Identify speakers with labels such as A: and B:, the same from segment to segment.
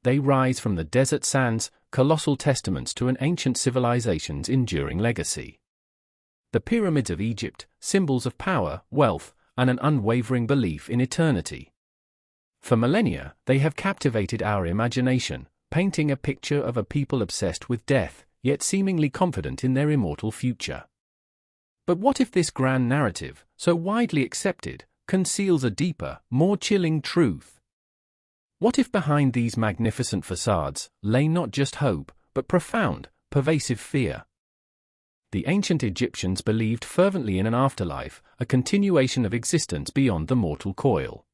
A: they rise from the desert sands, colossal testaments to an ancient civilization's enduring legacy. The pyramids of Egypt, symbols of power, wealth, and an unwavering belief in eternity. For millennia, they have captivated our imagination, painting a picture of a people obsessed with death, yet seemingly confident in their immortal future. But what if this grand narrative, so widely accepted, conceals a deeper, more chilling truth? What if behind these magnificent facades lay not just hope, but profound, pervasive fear? The ancient Egyptians believed fervently in an afterlife, a continuation of existence beyond the mortal coil.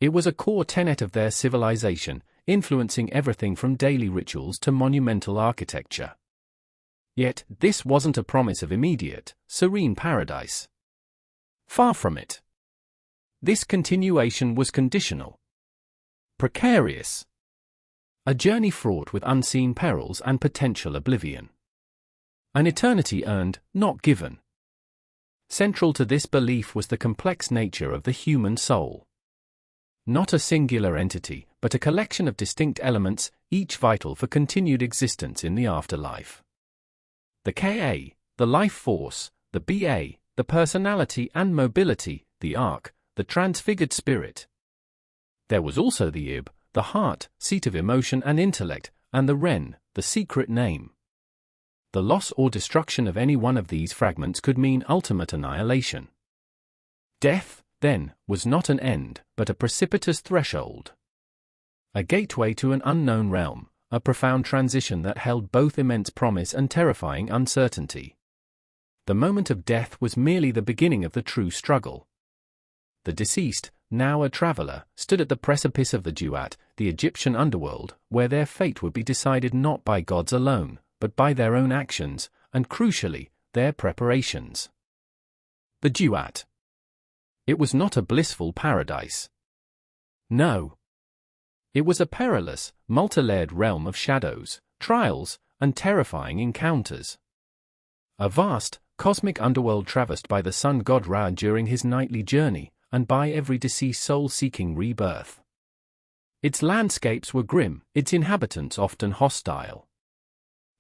A: It was a core tenet of their civilization, influencing everything from daily rituals to monumental architecture. Yet, this wasn't a promise of immediate, serene paradise. Far from it. This continuation was conditional. Precarious. A journey fraught with unseen perils and potential oblivion. An eternity earned, not given. Central to this belief was the complex nature of the human soul. Not a singular entity, but a collection of distinct elements, each vital for continued existence in the afterlife. The Ka, the life force; the Ba, the personality and mobility; the Ark, the transfigured spirit. There was also the Ib, the heart, seat of emotion and intellect, and the Ren, the secret name. The loss or destruction of any one of these fragments could mean ultimate annihilation. Death, then, was not an end, but a precipitous threshold. A gateway to an unknown realm, a profound transition that held both immense promise and terrifying uncertainty. The moment of death was merely the beginning of the true struggle. The deceased, now a traveler, stood at the precipice of the Duat, the Egyptian underworld, where their fate would be decided not by gods alone, but by their own actions, and crucially, their preparations. The Duat. It was not a blissful paradise. No. It was a perilous, multi-layered realm of shadows, trials, and terrifying encounters. A vast, cosmic underworld traversed by the sun god Ra during his nightly journey, and by every deceased soul seeking rebirth. Its landscapes were grim, its inhabitants often hostile.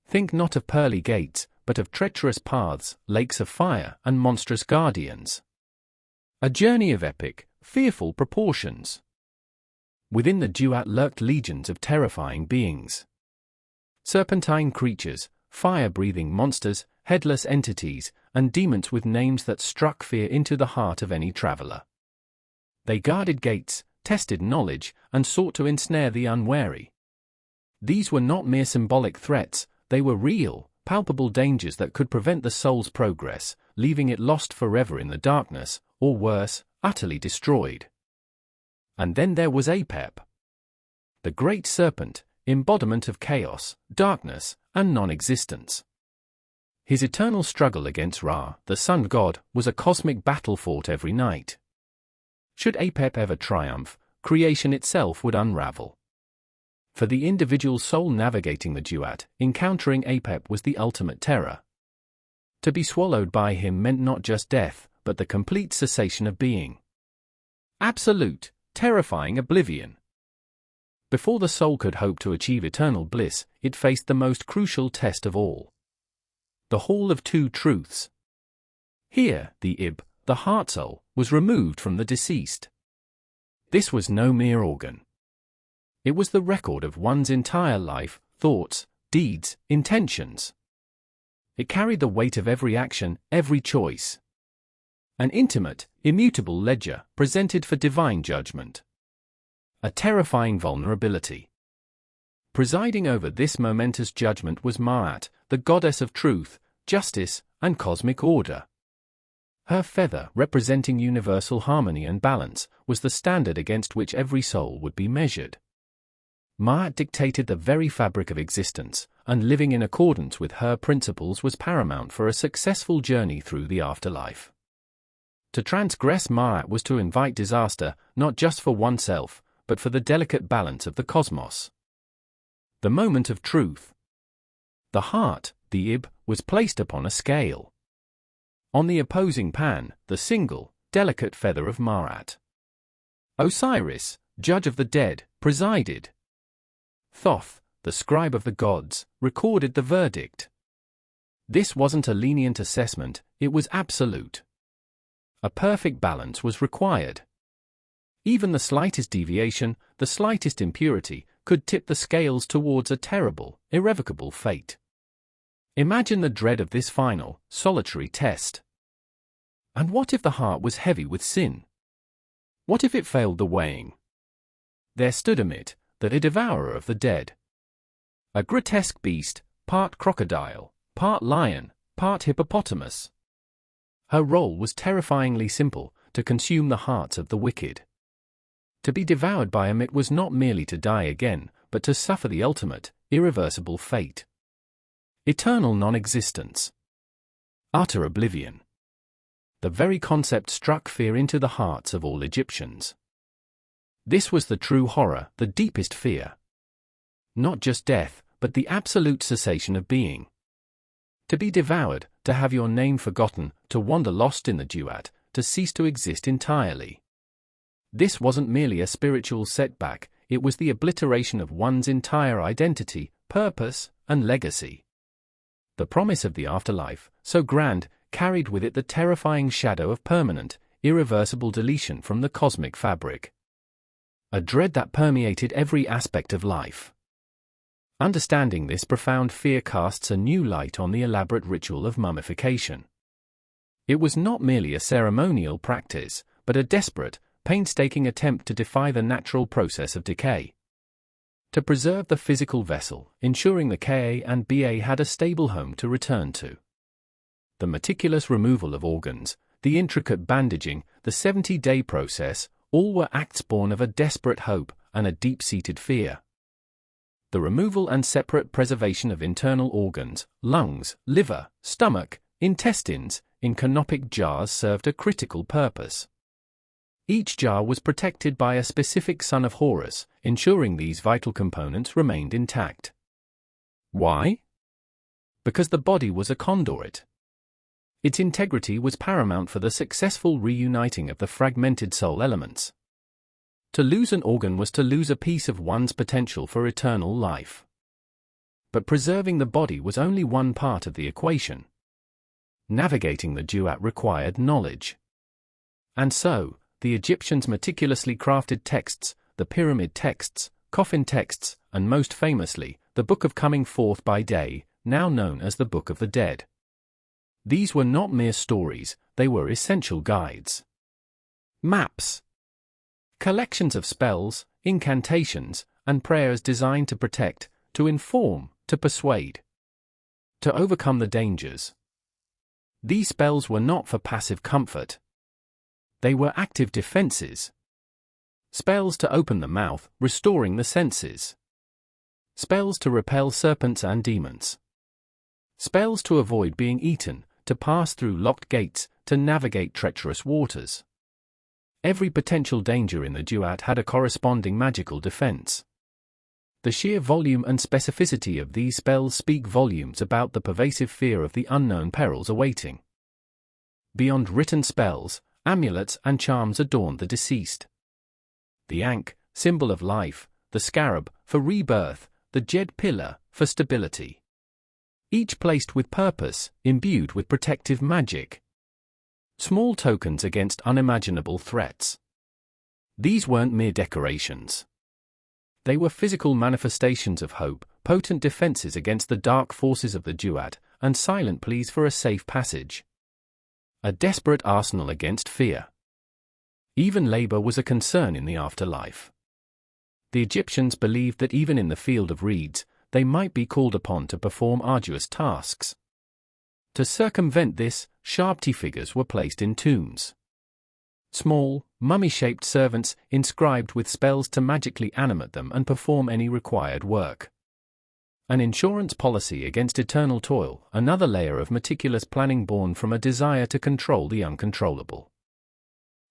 A: Think not of pearly gates, but of treacherous paths, lakes of fire, and monstrous guardians. A journey of epic, fearful proportions. Within the Duat lurked legions of terrifying beings. Serpentine creatures, fire-breathing monsters, headless entities, and demons with names that struck fear into the heart of any traveler. They guarded gates, tested knowledge, and sought to ensnare the unwary. These were not mere symbolic threats, they were real, palpable dangers that could prevent the soul's progress, leaving it lost forever in the darkness, or worse, utterly destroyed. And then there was Apep. The great serpent, embodiment of chaos, darkness, and non-existence. His eternal struggle against Ra, the sun god, was a cosmic battle fought every night. Should Apep ever triumph, creation itself would unravel. For the individual soul navigating the Duat, encountering Apep was the ultimate terror. To be swallowed by him meant not just death, but the complete cessation of being. Absolute, terrifying oblivion. Before the soul could hope to achieve eternal bliss, it faced the most crucial test of all. The Hall of Two Truths. Here, the Ib, the heart soul, was removed from the deceased. This was no mere organ. It was the record of one's entire life, thoughts, deeds, intentions. It carried the weight of every action, every choice. An intimate, immutable ledger, presented for divine judgment. A terrifying vulnerability. Presiding over this momentous judgment was Ma'at, the goddess of truth, justice, and cosmic order. Her feather, representing universal harmony and balance, was the standard against which every soul would be measured. Ma'at dictated the very fabric of existence, and living in accordance with her principles was paramount for a successful journey through the afterlife. To transgress Ma'at was to invite disaster, not just for oneself, but for the delicate balance of the cosmos. The moment of truth. The heart, the Ib, was placed upon a scale. On the opposing pan, the single, delicate feather of Ma'at. Osiris, judge of the dead, presided. Thoth, the scribe of the gods, recorded the verdict. This wasn't a lenient assessment, it was absolute. A perfect balance was required. Even the slightest deviation, the slightest impurity, could tip the scales towards a terrible, irrevocable fate. Imagine the dread of this final, solitary test. And what if the heart was heavy with sin? What if it failed the weighing? There stood amid that a devourer of the dead. A grotesque beast, part crocodile, part lion, part hippopotamus. Her role was terrifyingly simple, to consume the hearts of the wicked. To be devoured by him, it was not merely to die again, but to suffer the ultimate, irreversible fate. Eternal non-existence. Utter oblivion. The very concept struck fear into the hearts of all Egyptians. This was the true horror, the deepest fear. Not just death, but the absolute cessation of being. To be devoured, to have your name forgotten, to wander lost in the duat, to cease to exist entirely. This wasn't merely a spiritual setback, it was the obliteration of one's entire identity, purpose, and legacy. The promise of the afterlife, so grand, carried with it the terrifying shadow of permanent, irreversible deletion from the cosmic fabric. A dread that permeated every aspect of life. Understanding this profound fear casts a new light on the elaborate ritual of mummification. It was not merely a ceremonial practice, but a desperate, painstaking attempt to defy the natural process of decay. To preserve the physical vessel, ensuring the Ka and Ba had a stable home to return to. The meticulous removal of organs, the intricate bandaging, the 70-day process, all were acts born of a desperate hope and a deep-seated fear. The removal and separate preservation of internal organs, lungs, liver, stomach, intestines, in canopic jars served a critical purpose. Each jar was protected by a specific son of Horus, ensuring these vital components remained intact. Why? Because the body was a conduit. Its integrity was paramount for the successful reuniting of the fragmented soul elements. To lose an organ was to lose a piece of one's potential for eternal life. But preserving the body was only one part of the equation. Navigating the duat required knowledge. And so, the Egyptians meticulously crafted texts, the pyramid texts, coffin texts, and most famously, the Book of Coming Forth by Day, now known as the Book of the Dead. These were not mere stories, they were essential guides. Maps. Collections of spells, incantations, and prayers designed to protect, to inform, to persuade, to overcome the dangers. These spells were not for passive comfort. They were active defenses. Spells to open the mouth, restoring the senses. Spells to repel serpents and demons. Spells to avoid being eaten, to pass through locked gates, to navigate treacherous waters. Every potential danger in the duat had a corresponding magical defense. The sheer volume and specificity of these spells speak volumes about the pervasive fear of the unknown perils awaiting. Beyond written spells, amulets and charms adorned the deceased. The ankh, symbol of life, the scarab, for rebirth, the jed pillar, for stability. Each placed with purpose, imbued with protective magic. Small tokens against unimaginable threats. These weren't mere decorations. They were physical manifestations of hope, potent defenses against the dark forces of the duat, and silent pleas for a safe passage. A desperate arsenal against fear. Even labor was a concern in the afterlife. The Egyptians believed that even in the field of reeds, they might be called upon to perform arduous tasks. To circumvent this, sharp-T figures were placed in tombs. Small, mummy-shaped servants inscribed with spells to magically animate them and perform any required work. An insurance policy against eternal toil, another layer of meticulous planning born from a desire to control the uncontrollable.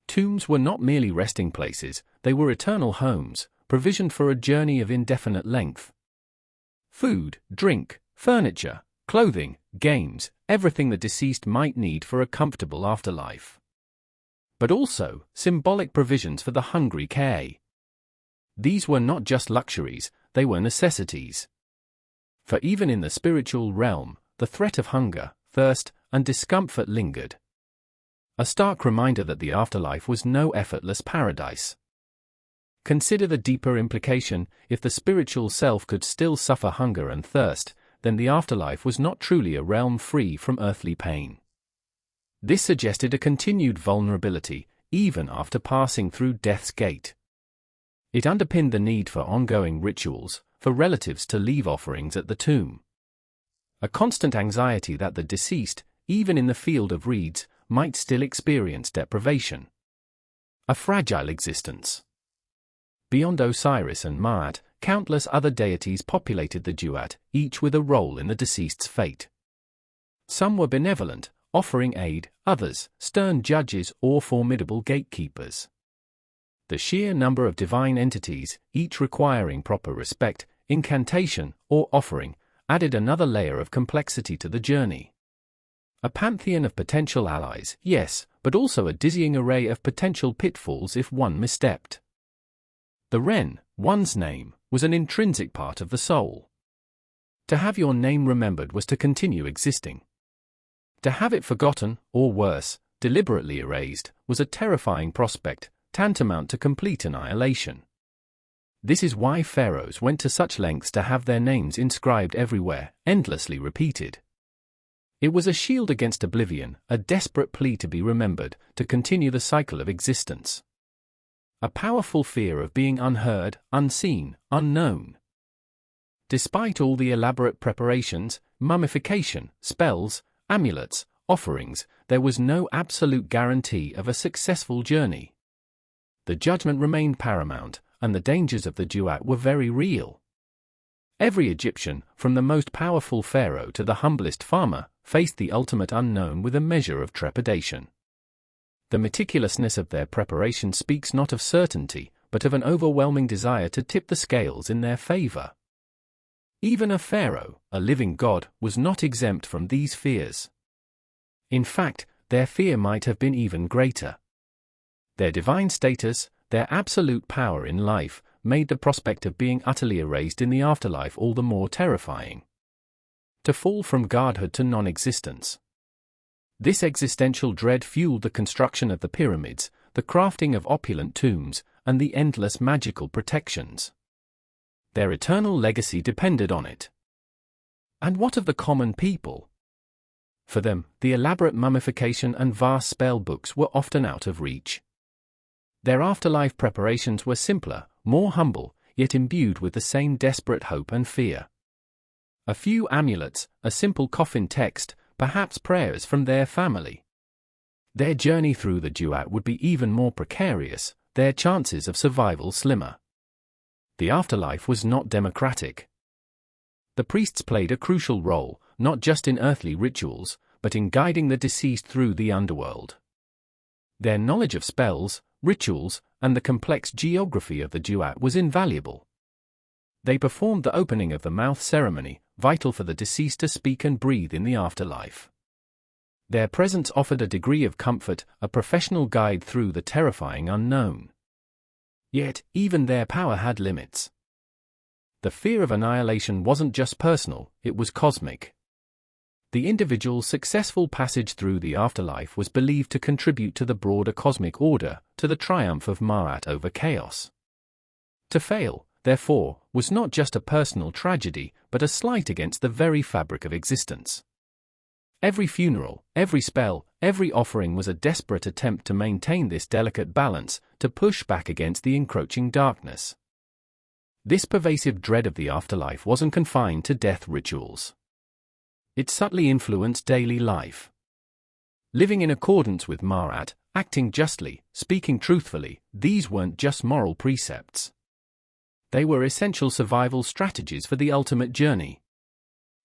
A: Tombs were not merely resting places, they were eternal homes, provisioned for a journey of indefinite length. Food, drink, furniture, clothing, games, everything the deceased might need for a comfortable afterlife. But also, symbolic provisions for the hungry Ka. These were not just luxuries, they were necessities. For even in the spiritual realm, the threat of hunger, thirst, and discomfort lingered. A stark reminder that the afterlife was no effortless paradise. Consider the deeper implication: if the spiritual self could still suffer hunger and thirst, then the afterlife was not truly a realm free from earthly pain. This suggested a continued vulnerability, even after passing through death's gate. It underpinned the need for ongoing rituals, for relatives to leave offerings at the tomb. A constant anxiety that the deceased, even in the field of reeds, might still experience deprivation. A fragile existence. Beyond Osiris and Maat, countless other deities populated the duat, each with a role in the deceased's fate. Some were benevolent, offering aid; others, stern judges or formidable gatekeepers. The sheer number of divine entities, each requiring proper respect, incantation, or offering, added another layer of complexity to the journey. A pantheon of potential allies, yes, but also a dizzying array of potential pitfalls if one misstepped. The Ren, one's name, was an intrinsic part of the soul. To have your name remembered was to continue existing. To have it forgotten, or worse, deliberately erased, was a terrifying prospect, tantamount to complete annihilation. This is why pharaohs went to such lengths to have their names inscribed everywhere, endlessly repeated. It was a shield against oblivion, a desperate plea to be remembered, to continue the cycle of existence. A powerful fear of being unheard, unseen, unknown. Despite all the elaborate preparations, mummification, spells, amulets, offerings, there was no absolute guarantee of a successful journey. The judgment remained paramount, and the dangers of the duat were very real. Every Egyptian, from the most powerful pharaoh to the humblest farmer, faced the ultimate unknown with a measure of trepidation. The meticulousness of their preparation speaks not of certainty, but of an overwhelming desire to tip the scales in their favor. Even a pharaoh, a living god, was not exempt from these fears. In fact, their fear might have been even greater. Their divine status, their absolute power in life, made the prospect of being utterly erased in the afterlife all the more terrifying. To fall from godhood to non-existence. This existential dread fueled the construction of the pyramids, the crafting of opulent tombs, and the endless magical protections. Their eternal legacy depended on it. And what of the common people? For them, the elaborate mummification and vast spell books were often out of reach. Their afterlife preparations were simpler, more humble, yet imbued with the same desperate hope and fear. A few amulets, a simple coffin text, perhaps prayers from their family. Their journey through the duat would be even more precarious, their chances of survival slimmer. The afterlife was not democratic. The priests played a crucial role, not just in earthly rituals, but in guiding the deceased through the underworld. Their knowledge of spells, rituals, and the complex geography of the duat was invaluable. They performed the opening of the mouth ceremony, vital for the deceased to speak and breathe in the afterlife. Their presence offered a degree of comfort, a professional guide through the terrifying unknown. Yet, even their power had limits. The fear of annihilation wasn't just personal, it was cosmic. The individual's successful passage through the afterlife was believed to contribute to the broader cosmic order, to the triumph of Maat over chaos. To fail, therefore, was not just a personal tragedy, but a slight against the very fabric of existence. Every funeral, every spell, every offering was a desperate attempt to maintain this delicate balance, to push back against the encroaching darkness. This pervasive dread of the afterlife wasn't confined to death rituals. It subtly influenced daily life. Living in accordance with Maat, acting justly, speaking truthfully, these weren't just moral precepts. They were essential survival strategies for the ultimate journey.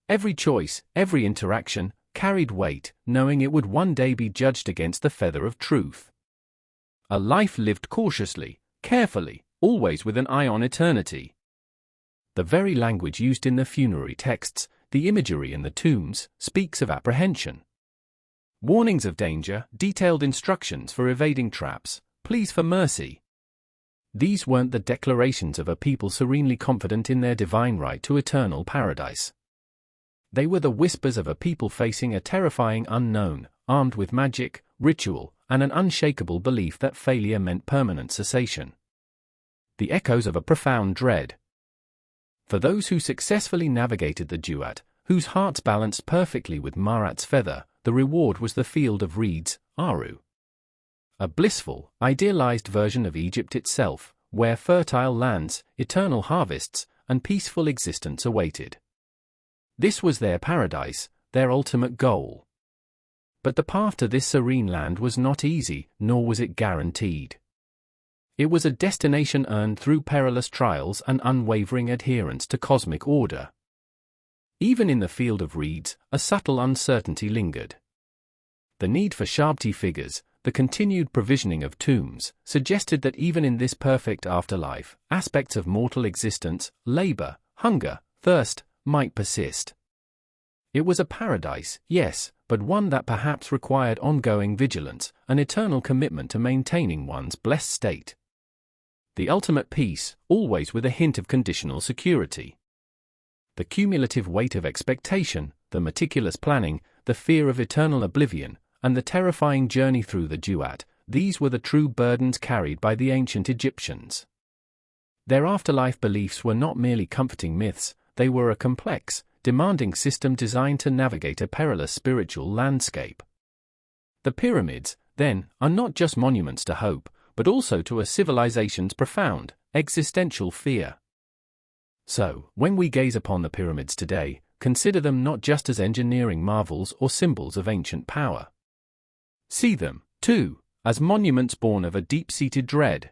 A: Every choice, every interaction, carried weight, knowing it would one day be judged against the feather of truth. A life lived cautiously, carefully, always with an eye on eternity. The very language used in the funerary texts, the imagery in the tombs, speaks of apprehension. Warnings of danger, detailed instructions for evading traps, pleas for mercy. These weren't the declarations of a people serenely confident in their divine right to eternal paradise. They were the whispers of a people facing a terrifying unknown, armed with magic, ritual, and an unshakable belief that failure meant permanent cessation. The echoes of a profound dread. For those who successfully navigated the duat, whose hearts balanced perfectly with Marat's feather, the reward was the field of reeds, Aru. A blissful, idealized version of Egypt itself, where fertile lands, eternal harvests, and peaceful existence awaited. This was their paradise, their ultimate goal. But the path to this serene land was not easy, nor was it guaranteed. It was a destination earned through perilous trials and unwavering adherence to cosmic order. Even in the field of reeds, a subtle uncertainty lingered. The need for Shabti figures, the continued provisioning of tombs, suggested that even in this perfect afterlife, aspects of mortal existence, labor, hunger, thirst, might persist. It was a paradise, yes, but one that perhaps required ongoing vigilance, an eternal commitment to maintaining one's blessed state. The ultimate peace, always with a hint of conditional security. The cumulative weight of expectation, the meticulous planning, the fear of eternal oblivion, and the terrifying journey through the duat, these were the true burdens carried by the ancient Egyptians. Their afterlife beliefs were not merely comforting myths, they were a complex, demanding system designed to navigate a perilous spiritual landscape. The pyramids, then, are not just monuments to hope, but also to a civilization's profound, existential fear. So, when we gaze upon the pyramids today, consider them not just as engineering marvels or symbols of ancient power. See them, too, as monuments born of a deep-seated dread.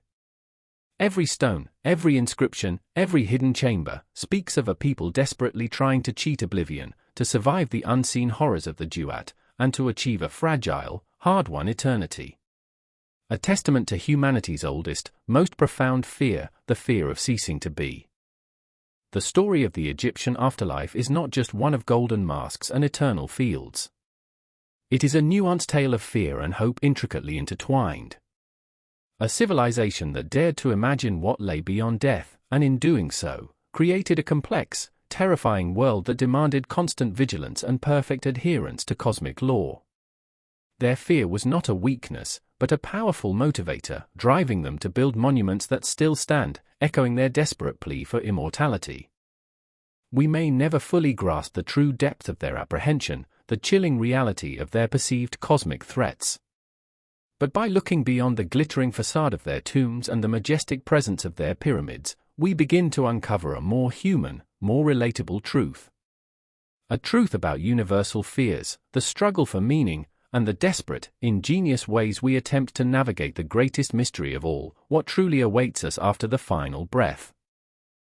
A: Every stone, every inscription, every hidden chamber, speaks of a people desperately trying to cheat oblivion, to survive the unseen horrors of the duat, and to achieve a fragile, hard-won eternity. A testament to humanity's oldest, most profound fear, the fear of ceasing to be. The story of the Egyptian afterlife is not just one of golden masks and eternal fields. It is a nuanced tale of fear and hope intricately intertwined. A civilization that dared to imagine what lay beyond death, and in doing so, created a complex, terrifying world that demanded constant vigilance and perfect adherence to cosmic law. Their fear was not a weakness, but a powerful motivator, driving them to build monuments that still stand, echoing their desperate plea for immortality. We may never fully grasp the true depth of their apprehension, the chilling reality of their perceived cosmic threats. But by looking beyond the glittering facade of their tombs and the majestic presence of their pyramids, we begin to uncover a more human, more relatable truth. A truth about universal fears, the struggle for meaning, and the desperate, ingenious ways we attempt to navigate the greatest mystery of all, what truly awaits us after the final breath.